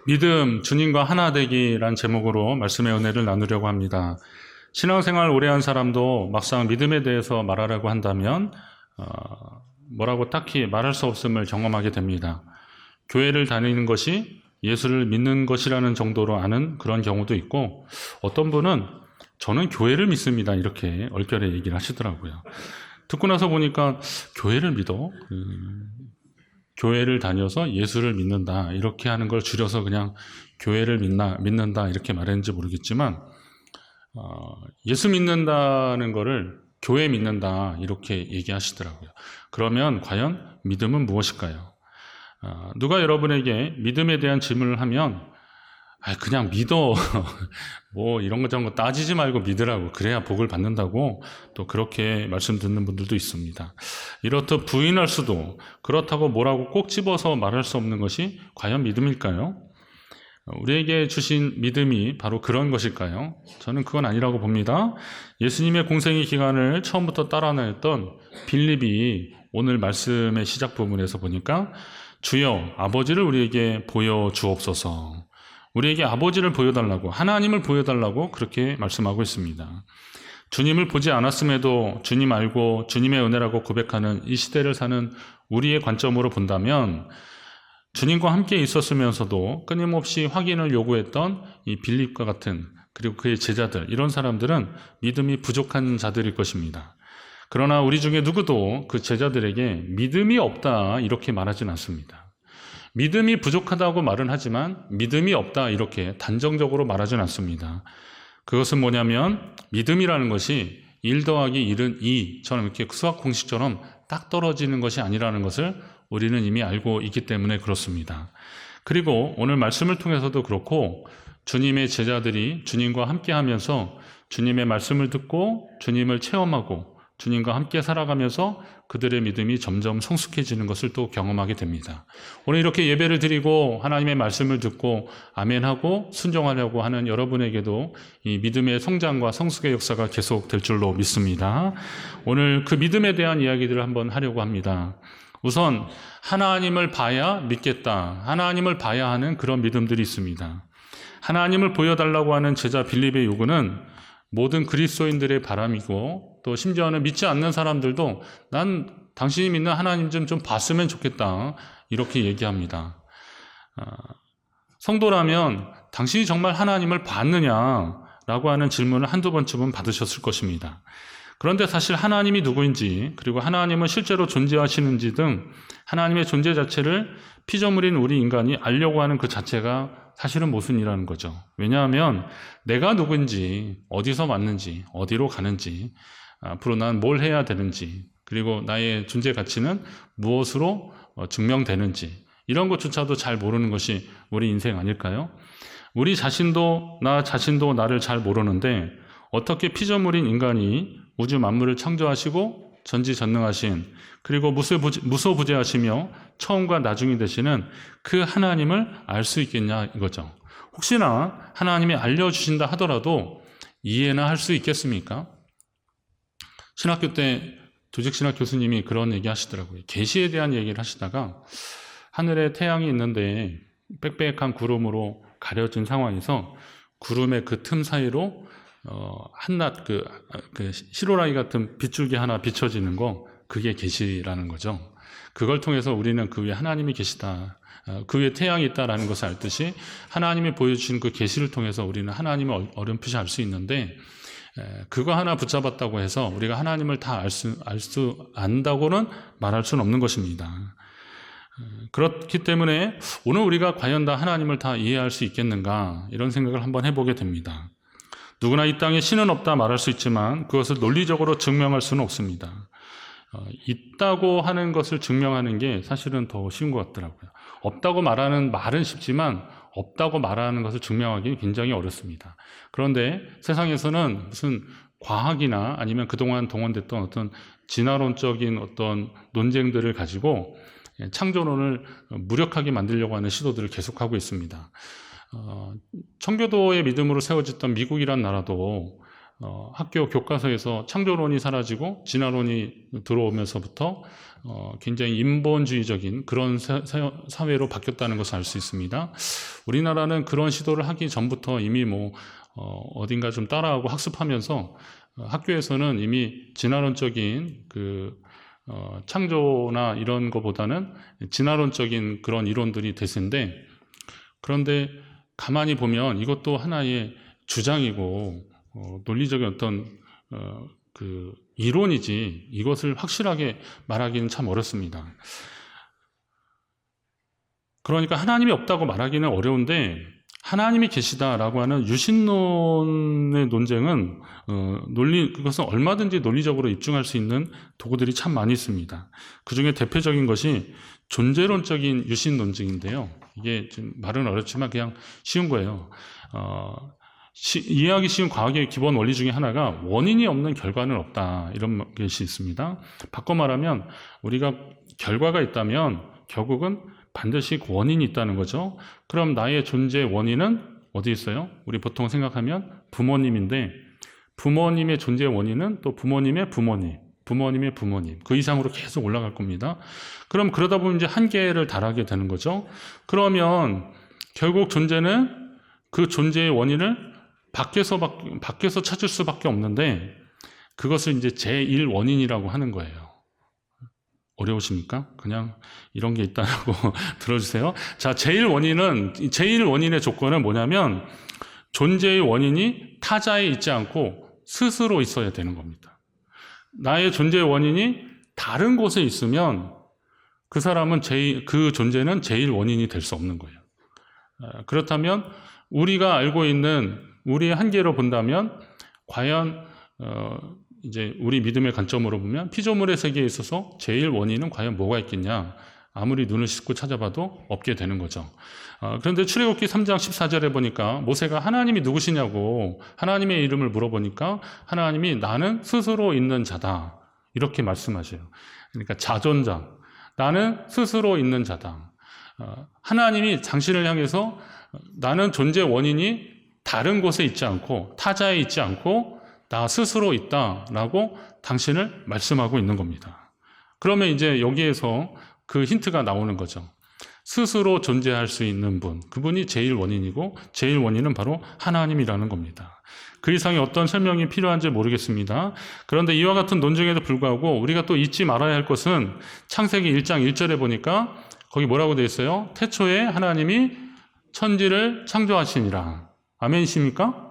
믿음, 주님과 하나 되기란 제목으로 말씀의 은혜를 나누려고 합니다. 신앙생활 오래 한 사람도 막상 믿음에 대해서 말하라고 한다면 뭐라고 딱히 말할 수 없음을 경험하게 됩니다. 교회를 다니는 것이 예수를 믿는 것이라는 정도로 아는 그런 경우도 있고, 어떤 분은 저는 교회를 믿습니다 이렇게 얼결에 얘기를 하시더라고요. 듣고 나서 보니까 교회를 믿어? 교회를 다녀서 예수를 믿는다 이렇게 하는 걸 줄여서 그냥 교회를 믿는다 이렇게 말했는지 모르겠지만, 예수 믿는다는 거를 교회 믿는다 이렇게 얘기하시더라고요. 그러면 과연 믿음은 무엇일까요? 누가 여러분에게 믿음에 대한 질문을 하면 그냥 믿어 뭐 이런 거 저런 거 따지지 말고 믿으라고, 그래야 복을 받는다고 또 그렇게 말씀 듣는 분들도 있습니다. 이렇듯 부인할 수도, 그렇다고 뭐라고 꼭 집어서 말할 수 없는 것이 과연 믿음일까요? 우리에게 주신 믿음이 바로 그런 것일까요? 저는 그건 아니라고 봅니다. 예수님의 공생의 기간을 처음부터 따라다녔던 빌립이 오늘 말씀의 시작 부분에서 보니까 주여 아버지를 우리에게 보여주옵소서, 우리에게 아버지를 보여달라고, 하나님을 보여달라고 그렇게 말씀하고 있습니다. 주님을 보지 않았음에도 주님 알고 주님의 은혜라고 고백하는 이 시대를 사는 우리의 관점으로 본다면, 주님과 함께 있었으면서도 끊임없이 확인을 요구했던 이 빌립과 같은, 그리고 그의 제자들, 이런 사람들은 믿음이 부족한 자들일 것입니다. 그러나 우리 중에 누구도 그 제자들에게 믿음이 없다 이렇게 말하진 않습니다. 믿음이 부족하다고 말은 하지만 믿음이 없다 이렇게 단정적으로 말하진 않습니다. 그것은 뭐냐면, 믿음이라는 것이 1 더하기 1은 2처럼 이렇게 수학 공식처럼 딱 떨어지는 것이 아니라는 것을 우리는 이미 알고 있기 때문에 그렇습니다. 그리고 오늘 말씀을 통해서도 그렇고, 주님의 제자들이 주님과 함께 하면서 주님의 말씀을 듣고 주님을 체험하고 주님과 함께 살아가면서 그들의 믿음이 점점 성숙해지는 것을 또 경험하게 됩니다. 오늘 이렇게 예배를 드리고 하나님의 말씀을 듣고 아멘하고 순종하려고 하는 여러분에게도 이 믿음의 성장과 성숙의 역사가 계속될 줄로 믿습니다. 오늘 그 믿음에 대한 이야기들을 한번 하려고 합니다. 우선 하나님을 봐야 믿겠다, 하나님을 봐야 하는 그런 믿음들이 있습니다. 하나님을 보여달라고 하는 제자 빌립의 요구는 모든 그리스도인들의 바람이고, 또 심지어는 믿지 않는 사람들도 난 당신이 믿는 하나님 좀 봤으면 좋겠다 이렇게 얘기합니다. 성도라면 당신이 정말 하나님을 봤느냐라고 하는 질문을 한두 번쯤은 받으셨을 것입니다. 그런데 사실 하나님이 누구인지, 그리고 하나님은 실제로 존재하시는지 등 하나님의 존재 자체를 피조물인 우리 인간이 알려고 하는 그 자체가 사실은 모순이라는 거죠. 왜냐하면 내가 누구인지, 어디서 왔는지, 어디로 가는지, 앞으로 난 뭘 해야 되는지, 그리고 나의 존재 가치는 무엇으로 증명되는지, 이런 것조차도 잘 모르는 것이 우리 인생 아닐까요? 우리 자신도, 나 자신도 나를 잘 모르는데 어떻게 피조물인 인간이 우주 만물을 창조하시고 전지전능하신, 그리고 무소부재하시며 처음과 나중이 되시는 그 하나님을 알 수 있겠냐 이거죠. 혹시나 하나님이 알려주신다 하더라도 이해나 할 수 있겠습니까? 신학교 때 조직신학 교수님이 그런 얘기 하시더라고요. 계시에 대한 얘기를 하시다가 하늘에 태양이 있는데 빽빽한 구름으로 가려진 상황에서 구름의 그 틈 사이로 한낱 그 시로라기 같은 빗줄기 하나 비춰지는 거, 그게 계시라는 거죠. 그걸 통해서 우리는 그 위에 하나님이 계시다, 그 위에 태양이 있다라는 것을 알듯이 하나님이 보여주신 그 계시를 통해서 우리는 하나님을 어렴풋이 알 수 있는데, 그거 하나 붙잡았다고 해서 우리가 하나님을 다 알 수 안다고는 말할 수는 없는 것입니다. 그렇기 때문에 오늘 우리가 과연 다 하나님을 다 이해할 수 있겠는가, 이런 생각을 한번 해보게 됩니다. 누구나 이 땅에 신은 없다 말할 수 있지만 그것을 논리적으로 증명할 수는 없습니다. 있다고 하는 것을 증명하는 게 사실은 더 쉬운 것 같더라고요. 없다고 말하는 말은 쉽지만 없다고 말하는 것을 증명하기는 굉장히 어렵습니다. 그런데 세상에서는 무슨 과학이나 아니면 그동안 동원됐던 어떤 진화론적인 어떤 논쟁들을 가지고 창조론을 무력하게 만들려고 하는 시도들을 계속하고 있습니다. 청교도의 믿음으로 세워졌던 미국이란 나라도 학교 교과서에서 창조론이 사라지고 진화론이 들어오면서부터 굉장히 인본주의적인 그런 사회로 바뀌었다는 것을 알 수 있습니다. 우리나라는 그런 시도를 하기 전부터 이미 어딘가 좀 따라하고 학습하면서 학교에서는 이미 진화론적인 창조나 이런 것보다는 진화론적인 그런 이론들이 대세인데, 그런데 가만히 보면 이것도 하나의 주장이고 논리적인 어떤 이론이지 이것을 확실하게 말하기는 참 어렵습니다. 그러니까 하나님이 없다고 말하기는 어려운데, 하나님이 계시다라고 하는 유신론의 논쟁은 그것은 얼마든지 논리적으로 입증할 수 있는 도구들이 참 많이 있습니다. 그 중에 대표적인 것이 존재론적인 유신 논증인데요. 이게 좀 말은 어렵지만 그냥 쉬운 거예요. 이해하기 쉬운 과학의 기본 원리 중에 하나가 원인이 없는 결과는 없다, 이런 것이 있습니다. 바꿔 말하면 우리가 결과가 있다면 결국은 반드시 원인이 있다는 거죠. 그럼 나의 존재의 원인은 어디 있어요? 우리 보통 생각하면 부모님인데, 부모님의 존재의 원인은 또 부모님의 부모님, 부모님의 부모님, 그 이상으로 계속 올라갈 겁니다. 그럼 그러다 보면 이제 한계를 달하게 되는 거죠. 그러면 결국 존재는 그 존재의 원인을 밖에서 찾을 수밖에 없는데, 그것을 이제 제1원인이라고 하는 거예요. 어려우십니까? 그냥 이런 게 있다고 들어주세요. 자, 제1원인의 조건은 뭐냐면, 존재의 원인이 타자에 있지 않고 스스로 있어야 되는 겁니다. 나의 존재의 원인이 다른 곳에 있으면 그 사람은 그 존재는 제1원인이 될 수 없는 거예요. 그렇다면 우리가 알고 있는 우리의 한계로 본다면, 과연 이제 우리 믿음의 관점으로 보면 피조물의 세계에 있어서 제일 원인은 과연 뭐가 있겠냐, 아무리 눈을 씻고 찾아봐도 없게 되는 거죠. 그런데 출애굽기 3장 14절에 보니까 모세가 하나님이 누구시냐고 하나님의 이름을 물어보니까 하나님이 나는 스스로 있는 자다, 이렇게 말씀하셔요. 그러니까 자존자, 나는 스스로 있는 자다. 하나님이 당신을 향해서 나는 존재 원인이 다른 곳에 있지 않고 타자에 있지 않고 나 스스로 있다라고 당신을 말씀하고 있는 겁니다. 그러면 이제 여기에서 그 힌트가 나오는 거죠. 스스로 존재할 수 있는 분, 그분이 제일 원인이고 제일 원인은 바로 하나님이라는 겁니다. 그 이상의 어떤 설명이 필요한지 모르겠습니다. 그런데 이와 같은 논증에도 불구하고 우리가 또 잊지 말아야 할 것은 창세기 1장 1절에 보니까 거기 뭐라고 되어 있어요? 태초에 하나님이 천지를 창조하시니라. 아멘이십니까?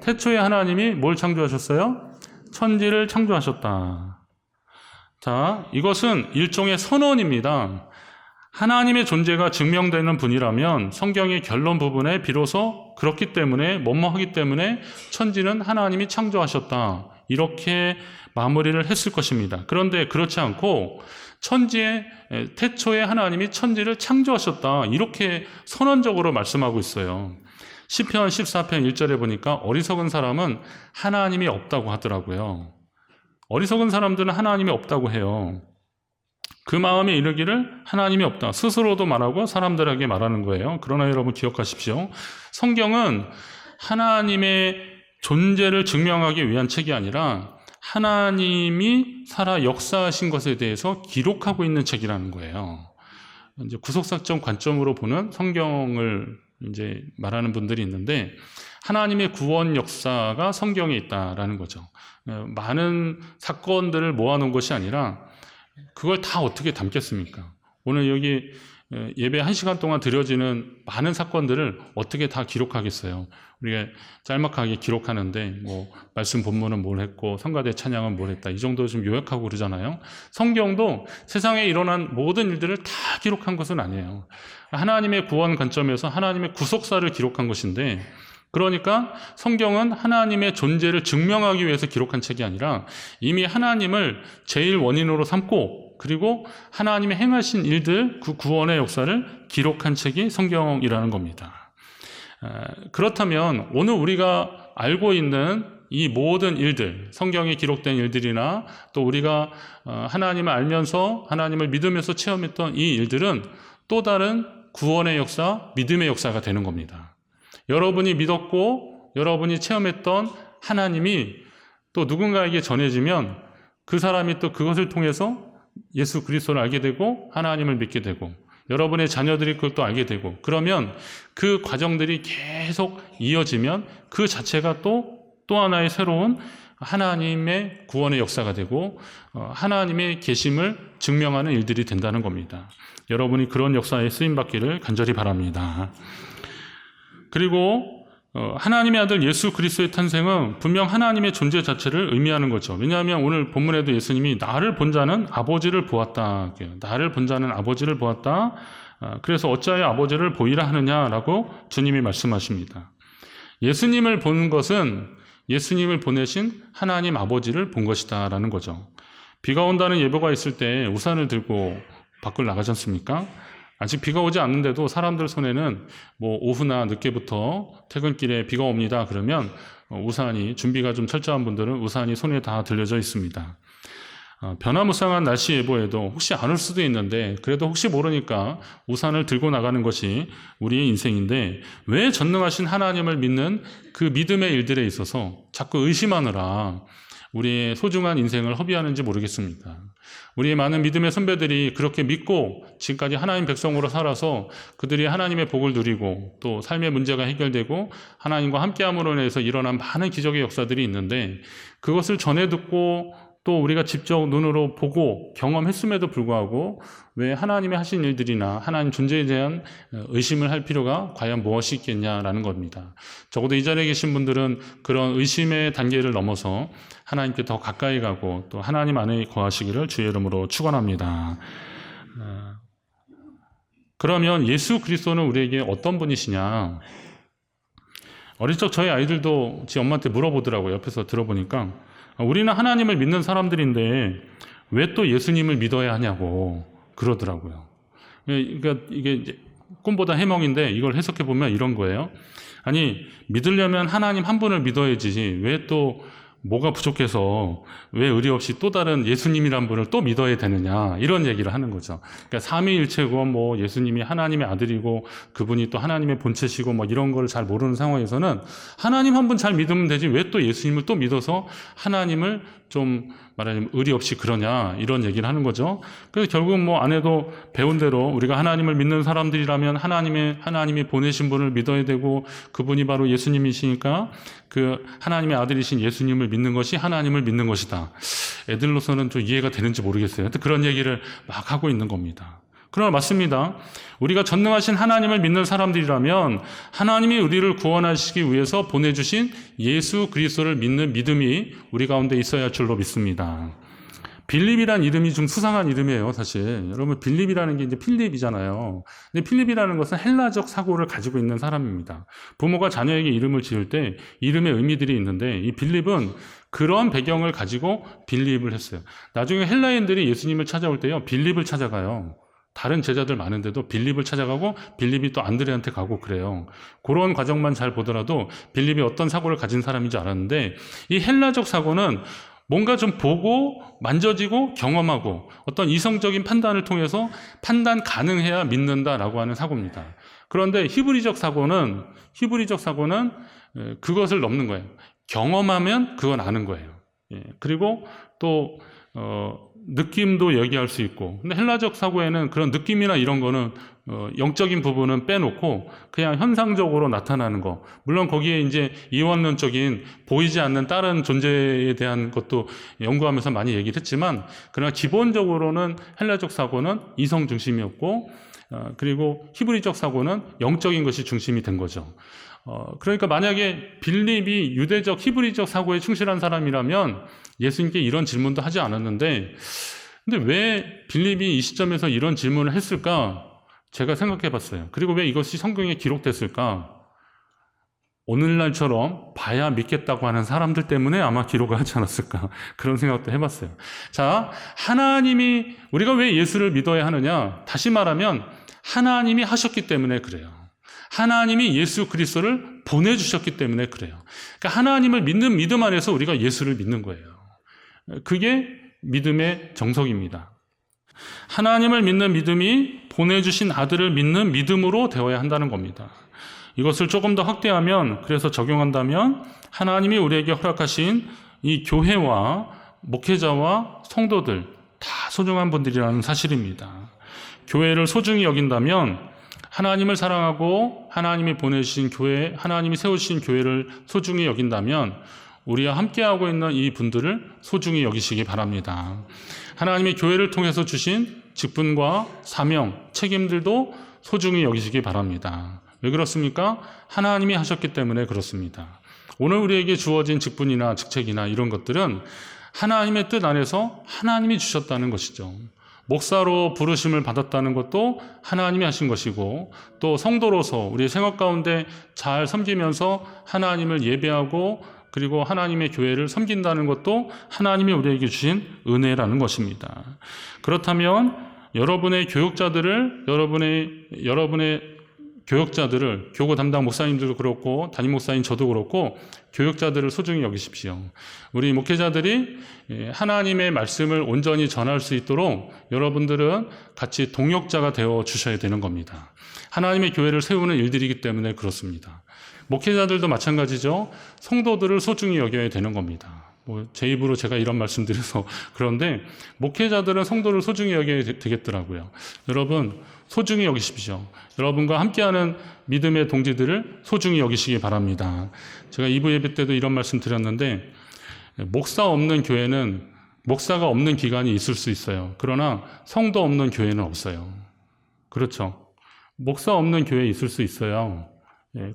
태초에 하나님이 뭘 창조하셨어요? 천지를 창조하셨다. 자, 이것은 일종의 선언입니다. 하나님의 존재가 증명되는 분이라면 성경의 결론 부분에 비로소 그렇기 때문에 뭐뭐하기 때문에 천지는 하나님이 창조하셨다, 이렇게 마무리를 했을 것입니다. 그런데 그렇지 않고 태초에 하나님이 천지를 창조하셨다, 이렇게 선언적으로 말씀하고 있어요. 시편 14편 1절에 보니까 어리석은 사람은 하나님이 없다고 하더라고요. 어리석은 사람들은 하나님이 없다고 해요. 그 마음에 이르기를 하나님이 없다, 스스로도 말하고 사람들에게 말하는 거예요. 그러나 여러분 기억하십시오. 성경은 하나님의 존재를 증명하기 위한 책이 아니라 하나님이 살아 역사하신 것에 대해서 기록하고 있는 책이라는 거예요. 이제 구속사적 관점으로 보는 성경을 이제 말하는 분들이 있는데, 하나님의 구원 역사가 성경에 있다라는 거죠. 많은 사건들을 모아놓은 것이 아니라 그걸 다 어떻게 담겠습니까? 오늘 여기 예배 1시간 동안 드려지는 많은 사건들을 어떻게 다 기록하겠어요? 우리가 짤막하게 기록하는데 말씀 본문은 뭘 했고 성가대 찬양은 뭘 했다, 이 정도 좀 요약하고 그러잖아요. 성경도 세상에 일어난 모든 일들을 다 기록한 것은 아니에요. 하나님의 구원 관점에서 하나님의 구속사를 기록한 것인데, 그러니까 성경은 하나님의 존재를 증명하기 위해서 기록한 책이 아니라 이미 하나님을 제일 원인으로 삼고, 그리고 하나님의 행하신 일들, 그 구원의 역사를 기록한 책이 성경이라는 겁니다. 그렇다면 오늘 우리가 알고 있는 이 모든 일들, 성경에 기록된 일들이나 또 우리가 하나님을 알면서 하나님을 믿으면서 체험했던 이 일들은 또 다른 구원의 역사, 믿음의 역사가 되는 겁니다. 여러분이 믿었고 여러분이 체험했던 하나님이 또 누군가에게 전해지면 그 사람이 또 그것을 통해서 예수 그리스도를 알게 되고 하나님을 믿게 되고 여러분의 자녀들이 그걸 또 알게 되고 그러면 그 과정들이 계속 이어지면 그 자체가 또 하나의 새로운 하나님의 구원의 역사가 되고 하나님의 계심을 증명하는 일들이 된다는 겁니다. 여러분이 그런 역사에 쓰임받기를 간절히 바랍니다. 그리고 하나님의 아들 예수 그리스도의 탄생은 분명 하나님의 존재 자체를 의미하는 거죠. 왜냐하면 오늘 본문에도 예수님이 나를 본 자는 아버지를 보았다. 나를 본 자는 아버지를 보았다. 그래서 어찌하여 아버지를 보이라 하느냐라고 주님이 말씀하십니다. 예수님을 보는 것은 예수님을 보내신 하나님 아버지를 본 것이다라는 거죠. 비가 온다는 예보가 있을 때 우산을 들고 밖을 나가지 않습니까? 아직 비가 오지 않는데도 사람들 손에는 오후나 늦게부터 퇴근길에 비가 옵니다. 그러면 우산이 준비가 좀 철저한 분들은 우산이 손에 다 들려져 있습니다. 변화무쌍한 날씨 예보에도 혹시 안 올 수도 있는데 그래도 혹시 모르니까 우산을 들고 나가는 것이 우리의 인생인데 왜 전능하신 하나님을 믿는 그 믿음의 일들에 있어서 자꾸 의심하느라 우리의 소중한 인생을 허비하는지 모르겠습니다. 우리의 많은 믿음의 선배들이 그렇게 믿고 지금까지 하나님 백성으로 살아서 그들이 하나님의 복을 누리고 또 삶의 문제가 해결되고 하나님과 함께함으로 인해서 일어난 많은 기적의 역사들이 있는데 그것을 전해 듣고 또 우리가 직접 눈으로 보고 경험했음에도 불구하고 왜 하나님의 하신 일들이나 하나님 존재에 대한 의심을 할 필요가 과연 무엇이 있겠냐라는 겁니다. 적어도 이 자리에 계신 분들은 그런 의심의 단계를 넘어서 하나님께 더 가까이 가고 또 하나님 안에 거하시기를 주의 이름으로 축원합니다. 그러면 예수 그리스도는 우리에게 어떤 분이시냐? 어릴 적 저희 아이들도 지 엄마한테 물어보더라고요. 옆에서 들어보니까 우리는 하나님을 믿는 사람들인데 왜 또 예수님을 믿어야 하냐고 그러더라고요. 그러니까 이게 이제 꿈보다 해몽인데 이걸 해석해 보면 이런 거예요. 아니 믿으려면 하나님 한 분을 믿어야지 왜 또 뭐가 부족해서 왜 의리 없이 또 다른 예수님이란 분을 또 믿어야 되느냐 이런 얘기를 하는 거죠. 그러니까 삼위일체고 예수님이 하나님의 아들이고 그분이 또 하나님의 본체시고 이런 걸 잘 모르는 상황에서는 하나님 한 분 잘 믿으면 되지 왜 또 예수님을 또 믿어서 하나님을 좀 말하자면 의리 없이 그러냐 이런 얘기를 하는 거죠. 그래서 결국은 아내도 배운 대로 우리가 하나님을 믿는 사람들이라면 하나님이 보내신 분을 믿어야 되고 그분이 바로 예수님이시니까 그 하나님의 아들이신 예수님을 믿는 것이 하나님을 믿는 것이다. 애들로서는 좀 이해가 되는지 모르겠어요. 하여튼 그런 얘기를 막 하고 있는 겁니다. 그러나 맞습니다. 우리가 전능하신 하나님을 믿는 사람들이라면 하나님이 우리를 구원하시기 위해서 보내주신 예수 그리스도를 믿는 믿음이 우리 가운데 있어야 할 줄로 믿습니다. 빌립이란 이름이 좀 수상한 이름이에요, 사실. 여러분, 빌립이라는 게 이제 필립이잖아요. 근데 필립이라는 것은 헬라적 사고를 가지고 있는 사람입니다. 부모가 자녀에게 이름을 지을 때 이름의 의미들이 있는데 이 빌립은 그런 배경을 가지고 빌립을 했어요. 나중에 헬라인들이 예수님을 찾아올 때요, 빌립을 찾아가요. 다른 제자들 많은데도 빌립을 찾아가고 빌립이 또 안드레한테 가고 그래요. 그런 과정만 잘 보더라도 빌립이 어떤 사고를 가진 사람인지 알았는데 이 헬라적 사고는 뭔가 좀 보고 만져지고 경험하고 어떤 이성적인 판단을 통해서 판단 가능해야 믿는다라고 하는 사고입니다. 그런데 히브리적 사고는 그것을 넘는 거예요. 경험하면 그건 아는 거예요. 그리고 또 느낌도 얘기할 수 있고, 근데 헬라적 사고에는 그런 느낌이나 이런 거는 영적인 부분은 빼놓고 그냥 현상적으로 나타나는 거. 물론 거기에 이제 이원론적인 보이지 않는 다른 존재에 대한 것도 연구하면서 많이 얘기를 했지만, 그러나 기본적으로는 헬라적 사고는 이성 중심이었고, 그리고 히브리적 사고는 영적인 것이 중심이 된 거죠. 그러니까 만약에 빌립이 유대적 히브리적 사고에 충실한 사람이라면 예수님께 이런 질문도 하지 않았는데, 근데 왜 빌립이 이 시점에서 이런 질문을 했을까? 제가 생각해 봤어요. 그리고 왜 이것이 성경에 기록됐을까? 오늘날처럼 봐야 믿겠다고 하는 사람들 때문에 아마 기록을 하지 않았을까? 그런 생각도 해봤어요. 자, 우리가 왜 예수를 믿어야 하느냐? 다시 말하면 하나님이 하셨기 때문에 그래요. 하나님이 예수 그리스도를 보내주셨기 때문에 그래요. 그러니까 하나님을 믿는 믿음 안에서 우리가 예수를 믿는 거예요. 그게 믿음의 정석입니다. 하나님을 믿는 믿음이 보내주신 아들을 믿는 믿음으로 되어야 한다는 겁니다. 이것을 조금 더 확대하면, 그래서 적용한다면 하나님이 우리에게 허락하신 이 교회와 목회자와 성도들 다 소중한 분들이라는 사실입니다. 교회를 소중히 여긴다면 하나님을 사랑하고 하나님이 보내신 교회, 하나님이 세우신 교회를 소중히 여긴다면 우리와 함께하고 있는 이 분들을 소중히 여기시기 바랍니다. 하나님이 교회를 통해서 주신 직분과 사명, 책임들도 소중히 여기시기 바랍니다. 왜 그렇습니까? 하나님이 하셨기 때문에 그렇습니다. 오늘 우리에게 주어진 직분이나 직책이나 이런 것들은 하나님의 뜻 안에서 하나님이 주셨다는 것이죠. 목사로 부르심을 받았다는 것도 하나님이 하신 것이고, 또 성도로서 우리의 생활 가운데 잘 섬기면서 하나님을 예배하고 그리고 하나님의 교회를 섬긴다는 것도 하나님이 우리에게 주신 은혜라는 것입니다. 그렇다면 여러분의 교육자들을 교구 담당 목사님들도 그렇고 담임 목사님 저도 그렇고 교육자들을 소중히 여기십시오. 우리 목회자들이 하나님의 말씀을 온전히 전할 수 있도록 여러분들은 같이 동역자가 되어 주셔야 되는 겁니다. 하나님의 교회를 세우는 일들이기 때문에 그렇습니다. 목회자들도 마찬가지죠. 성도들을 소중히 여겨야 되는 겁니다. 제 입으로 제가 이런 말씀드려서 그런데 목회자들은 성도를 소중히 여겨야 되겠더라고요. 여러분 소중히 여기십시오. 여러분과 함께하는 믿음의 동지들을 소중히 여기시기 바랍니다. 제가 2부 예배 때도 이런 말씀 드렸는데 목사 없는 교회는 목사가 없는 기간이 있을 수 있어요. 그러나 성도 없는 교회는 없어요. 그렇죠. 목사 없는 교회에 있을 수 있어요.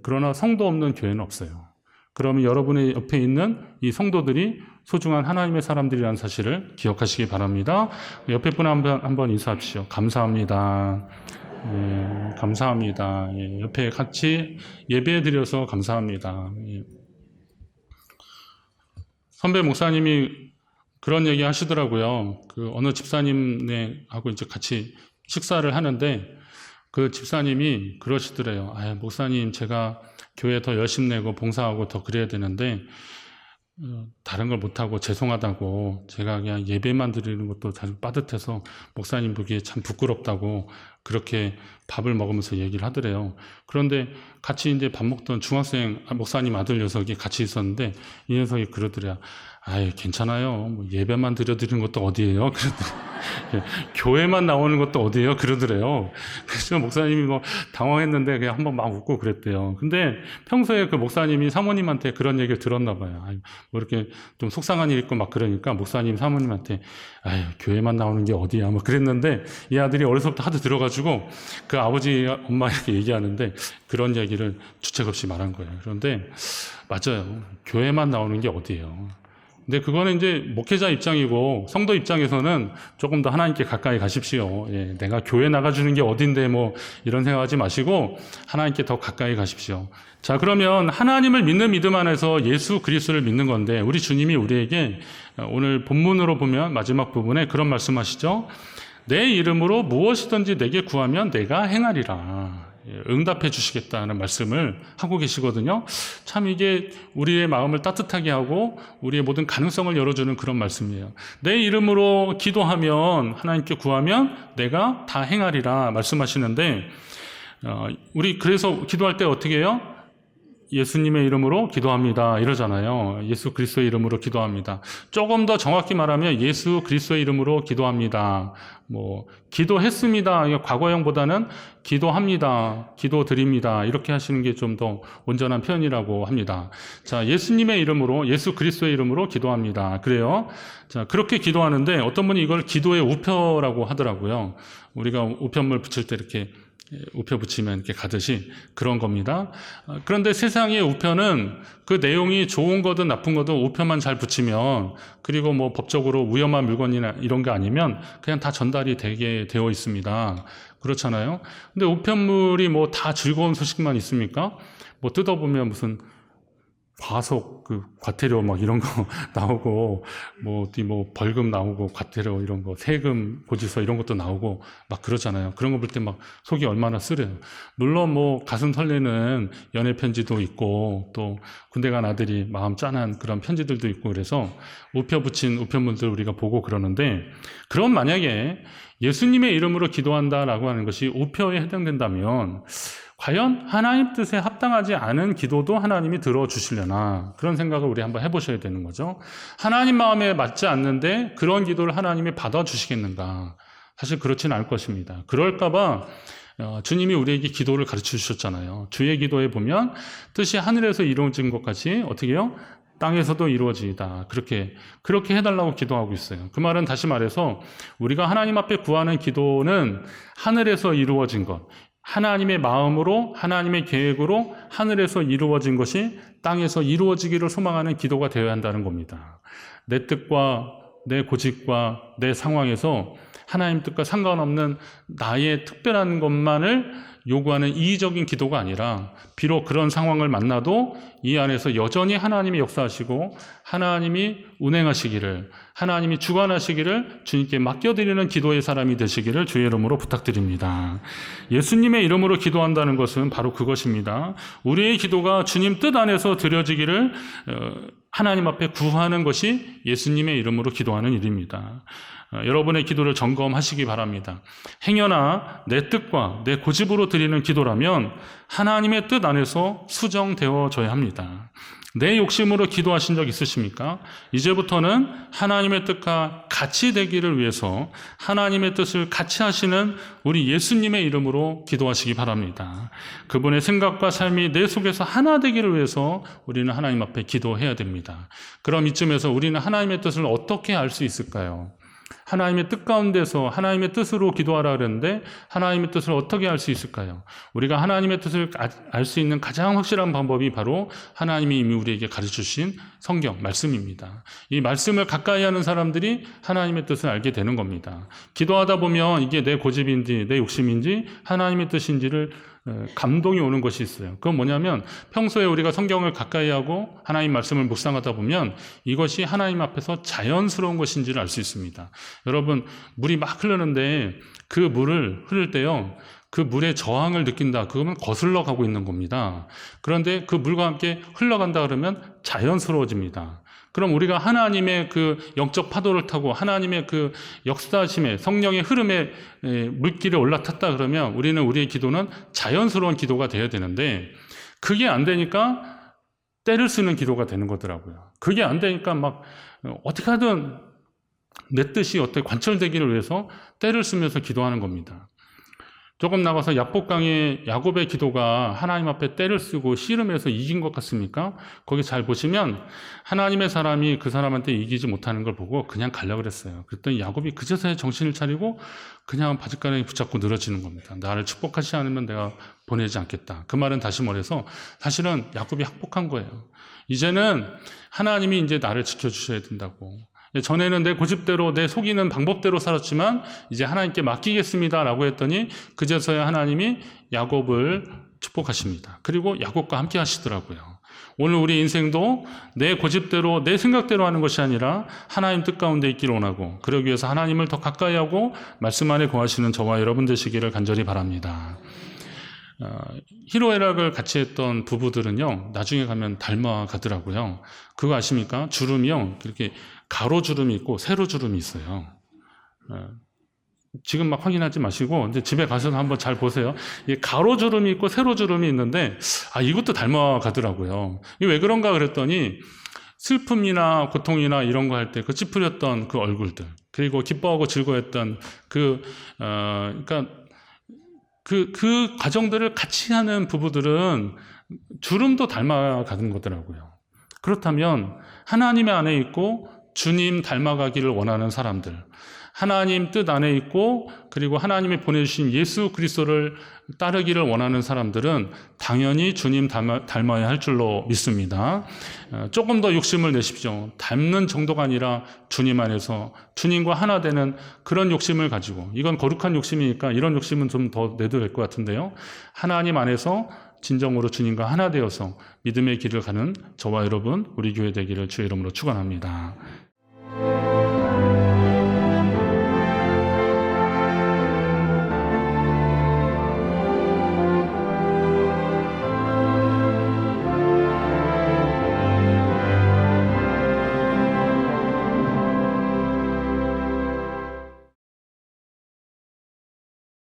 그러나 성도 없는 교회는 없어요. 그러면 여러분의 옆에 있는 이 성도들이 소중한 하나님의 사람들이라는 사실을 기억하시기 바랍니다. 옆에 분 한번 인사하십시오. 감사합니다. 감사합니다. 옆에 같이 예배 드려서 감사합니다. 선배 목사님이 그런 얘기 하시더라고요. 어느 집사님하고 이제 같이 식사를 하는데 그 집사님이 그러시더래요. 목사님, 제가 교회 더 열심 내고 봉사하고 더 그래야 되는데 다른 걸 못하고 죄송하다고, 제가 그냥 예배만 드리는 것도 잘 빠듯해서 목사님 보기에 참 부끄럽다고 그렇게 밥을 먹으면서 얘기를 하더래요. 그런데 같이 이제 밥 먹던 중학생 목사님 아들 녀석이 같이 있었는데 이 녀석이 그러더래요. 괜찮아요. 예배만 드려드리는 것도 어디예요? 교회만 나오는 것도 어디예요? 그러더래요. 그래서 목사님이 당황했는데 그냥 한번 막 웃고 그랬대요. 근데 평소에 그 목사님이 사모님한테 그런 얘기를 들었나 봐요. 이렇게 좀 속상한 일 있고 막 그러니까 목사님 사모님한테 교회만 나오는 게 어디야? 그랬는데 이 아들이 어려서부터 하도 들어가지고 그 아버지 엄마 이렇게 얘기하는데 그런 얘기를 주책 없이 말한 거예요. 그런데 맞아요. 교회만 나오는 게 어디예요? 근데 그거는 이제 목회자 입장이고 성도 입장에서는 조금 더 하나님께 가까이 가십시오. 내가 교회 나가주는 게 어딘데 이런 생각하지 마시고 하나님께 더 가까이 가십시오. 자, 그러면 하나님을 믿는 믿음 안에서 예수 그리스도를 믿는 건데 우리 주님이 우리에게 오늘 본문으로 보면 마지막 부분에 그런 말씀하시죠. 내 이름으로 무엇이든지 내게 구하면 내가 행하리라. 응답해 주시겠다는 말씀을 하고 계시거든요. 참 이게 우리의 마음을 따뜻하게 하고 우리의 모든 가능성을 열어주는 그런 말씀이에요. 내 이름으로 기도하면, 하나님께 구하면 내가 다 행하리라 말씀하시는데 우리 그래서 기도할 때 어떻게 해요? 예수님의 이름으로 기도합니다 이러잖아요. 예수 그리스도의 이름으로 기도합니다. 조금 더 정확히 말하면 예수 그리스도의 이름으로 기도합니다. 기도했습니다. 과거형보다는 기도합니다. 기도드립니다. 이렇게 하시는 게 좀 더 온전한 표현이라고 합니다. 자, 예수님의 이름으로, 예수 그리스도의 이름으로 기도합니다. 그래요. 자, 그렇게 기도하는데 어떤 분이 이걸 기도의 우표라고 하더라고요. 우리가 우편물 붙일 때 이렇게 우표 붙이면 이렇게 가듯이 그런 겁니다. 그런데 세상의 우표는 그 내용이 좋은 거든 나쁜 거든 우표만 잘 붙이면, 그리고 법적으로 위험한 물건이나 이런 게 아니면 그냥 다 전달이 되게 되어 있습니다. 그렇잖아요. 근데 우편물이 다 즐거운 소식만 있습니까? 뜯어보면 무슨 과속, 과태료 이런 거 나오고, 어디 벌금 나오고, 과태료 이런 거, 세금 고지서 이런 것도 나오고, 그러잖아요. 그런 거 볼 때 속이 얼마나 쓰려요. 물론 가슴 설레는 연애 편지도 있고, 또 군대 간 아들이 마음 짠한 그런 편지들도 있고, 그래서 우표 붙인 우편물들 우리가 보고 그러는데, 그럼 만약에 예수님의 이름으로 기도한다라고 하는 것이 우표에 해당된다면, 과연 하나님 뜻에 합당하지 않은 기도도 하나님이 들어주시려나, 그런 생각을 우리 한번 해보셔야 되는 거죠. 하나님 마음에 맞지 않는데 그런 기도를 하나님이 받아주시겠는가? 사실 그렇지는 않을 것입니다. 그럴까봐 주님이 우리에게 기도를 가르쳐 주셨잖아요. 주의 기도에 보면 뜻이 하늘에서 이루어진 것 같이 어떻게 해요? 땅에서도 이루어지이다. 그렇게 해달라고 기도하고 있어요. 그 말은 다시 말해서 우리가 하나님 앞에 구하는 기도는 하늘에서 이루어진 것, 하나님의 마음으로, 하나님의 계획으로 하늘에서 이루어진 것이 땅에서 이루어지기를 소망하는 기도가 되어야 한다는 겁니다. 내 뜻과 내 고집과 내 상황에서 하나님 뜻과 상관없는 나의 특별한 것만을 요구하는 이의적인 기도가 아니라, 비록 그런 상황을 만나도 이 안에서 여전히 하나님이 역사하시고 하나님이 운행하시기를, 하나님이 주관하시기를 주님께 맡겨드리는 기도의 사람이 되시기를 주의 이름으로 부탁드립니다. 예수님의 이름으로 기도한다는 것은 바로 그것입니다. 우리의 기도가 주님 뜻 안에서 드려지기를 하나님 앞에 구하는 것이 예수님의 이름으로 기도하는 일입니다. 여러분의 기도를 점검하시기 바랍니다. 행여나 내 뜻과 내 고집으로 드리는 기도라면 하나님의 뜻 안에서 수정되어져야 합니다. 내 욕심으로 기도하신 적 있으십니까? 이제부터는 하나님의 뜻과 같이 되기를 위해서 하나님의 뜻을 같이 하시는 우리 예수님의 이름으로 기도하시기 바랍니다. 그분의 생각과 삶이 내 속에서 하나 되기를 위해서 우리는 하나님 앞에 기도해야 됩니다. 그럼 이쯤에서 우리는 하나님의 뜻을 어떻게 알 수 있을까요? 하나님의 뜻 가운데서 하나님의 뜻으로 기도하라 그랬는데 하나님의 뜻을 어떻게 알 수 있을까요? 우리가 하나님의 뜻을 알 수 있는 가장 확실한 방법이 바로 하나님이 이미 우리에게 가르쳐주신 성경, 말씀입니다. 이 말씀을 가까이 하는 사람들이 하나님의 뜻을 알게 되는 겁니다. 기도하다 보면 이게 내 고집인지 내 욕심인지 하나님의 뜻인지를 감동이 오는 것이 있어요. 그건 뭐냐면 평소에 우리가 성경을 가까이 하고 하나님 말씀을 묵상하다 보면 이것이 하나님 앞에서 자연스러운 것인지를 알 수 있습니다. 여러분, 물이 막 흐르는데 그 물을 흐를 때요, 그 물의 저항을 느낀다. 그거는 거슬러 가고 있는 겁니다. 그런데 그 물과 함께 흘러간다 그러면 자연스러워집니다. 그럼 우리가 하나님의 그 영적 파도를 타고 하나님의 그 역사심에, 성령의 흐름에 물길에 올라탔다 그러면 우리는 우리의 기도는 자연스러운 기도가 되어야 되는데, 그게 안 되니까 때를 쓰는 기도가 되는 거더라고요. 그게 안 되니까 막 어떻게 하든 내 뜻이 어떻게 관철되기를 위해서 때를 쓰면서 기도하는 겁니다. 조금 나가서 야복강의 야곱의 기도가 하나님 앞에 때를 쓰고 씨름해서 이긴 것 같습니까? 거기 잘 보시면 하나님의 사람이 그 사람한테 이기지 못하는 걸 보고 그냥 가려고 그랬어요. 그랬더니 야곱이 그제서야 정신을 차리고 그냥 바짓가랑이 붙잡고 늘어지는 겁니다. 나를 축복하지 않으면 내가 보내지 않겠다. 그 말은 다시 말해서 사실은 야곱이 항복한 거예요. 이제는 하나님이 이제 나를 지켜주셔야 된다고. 전에는 내 고집대로 내 속이는 방법대로 살았지만 이제 하나님께 맡기겠습니다 라고 했더니 그제서야 하나님이 야곱을 축복하십니다. 그리고 야곱과 함께 하시더라고요. 오늘 우리 인생도 내 고집대로 내 생각대로 하는 것이 아니라 하나님 뜻 가운데 있기를 원하고, 그러기 위해서 하나님을 더 가까이 하고 말씀 안에 거하시는 저와 여러분 되시기를 간절히 바랍니다. 희로애락을 같이 했던 부부들은요, 나중에 가면 닮아가더라고요. 그거 아십니까? 주름이요, 이렇게 가로주름이 있고 세로주름이 있어요. 지금 막 확인하지 마시고 이제 집에 가셔서 한번 잘 보세요. 이 가로주름이 있고 세로주름이 있는데 이것도 닮아가더라고요. 이게 왜 그런가 그랬더니 슬픔이나 고통이나 이런 거 할 때 그 찌푸렸던 그 얼굴들, 그리고 기뻐하고 즐거워했던 그러니까 그 과정들을 같이 하는 부부들은 주름도 닮아가는 거더라고요. 그렇다면 하나님의 안에 있고 주님 닮아가기를 원하는 사람들, 하나님 뜻 안에 있고 그리고 하나님이 보내주신 예수 그리스도를 따르기를 원하는 사람들은 당연히 주님 닮아야 할 줄로 믿습니다. 조금 더 욕심을 내십시오. 닮는 정도가 아니라 주님 안에서 주님과 하나 되는 그런 욕심을 가지고, 이건 거룩한 욕심이니까 이런 욕심은 좀 더 내도 될 것 같은데요, 하나님 안에서 진정으로 주님과 하나 되어서 믿음의 길을 가는 저와 여러분, 우리 교회 되기를 주의 이름으로 축원합니다.